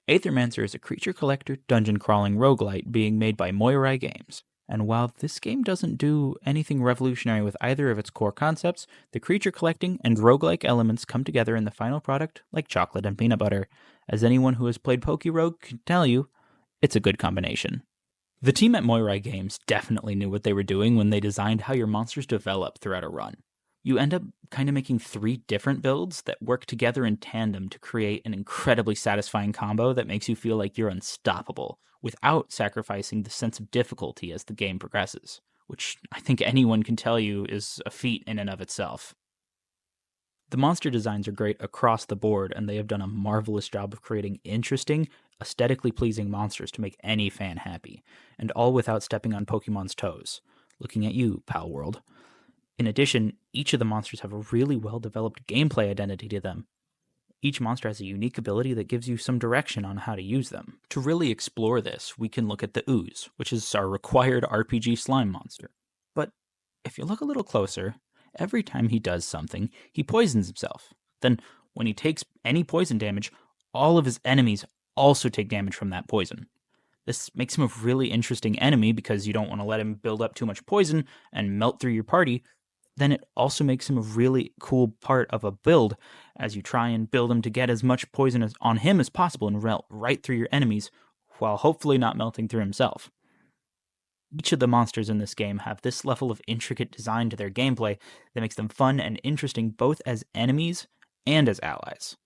Aethermancer is a creature collector dungeon crawling roguelite being made by Moirai Games. And while this game doesn't do anything revolutionary with either of its core concepts, the creature collecting and roguelike elements come together in the final product like chocolate and peanut butter. As anyone who has played Pokerogue can tell you, it's a good combination. The team at Moirai Games definitely knew what they were doing when they designed how your monsters develop throughout a run. You end up kind of making 3 different builds that work together in tandem to create an incredibly satisfying combo that makes you feel like you're unstoppable without sacrificing the sense of difficulty as the game progresses, which I think anyone can tell you is a feat in and of itself. The monster designs are great across the board, and they have done a marvelous job of creating interesting, aesthetically pleasing monsters to make any fan happy, and all without stepping on Pokemon's toes. Looking at you, Pal World. In addition, each of the monsters have a really well-developed gameplay identity to them. Each monster has a unique ability that gives you some direction on how to use them. To really explore this, we can look at the Ooze, which is our required RPG slime monster. But if you look a little closer, every time he does something, he poisons himself. Then, when he takes any poison damage, all of his enemies also take damage from that poison. This makes him a really interesting enemy because you don't want to let him build up too much poison and melt through your party. Then it also makes him a really cool part of a build as you try and build him to get as much poison on him as possible and melt right through your enemies while hopefully not melting through himself. Each of the monsters in this game have this level of intricate design to their gameplay that makes them fun and interesting both as enemies and as allies.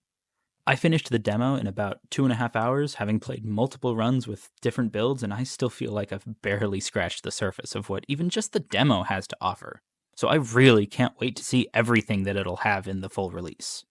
I finished the demo in about 2.5 hours, having played multiple runs with different builds, and I still feel like I've barely scratched the surface of what even just the demo has to offer. So I really can't wait to see everything that it'll have in the full release.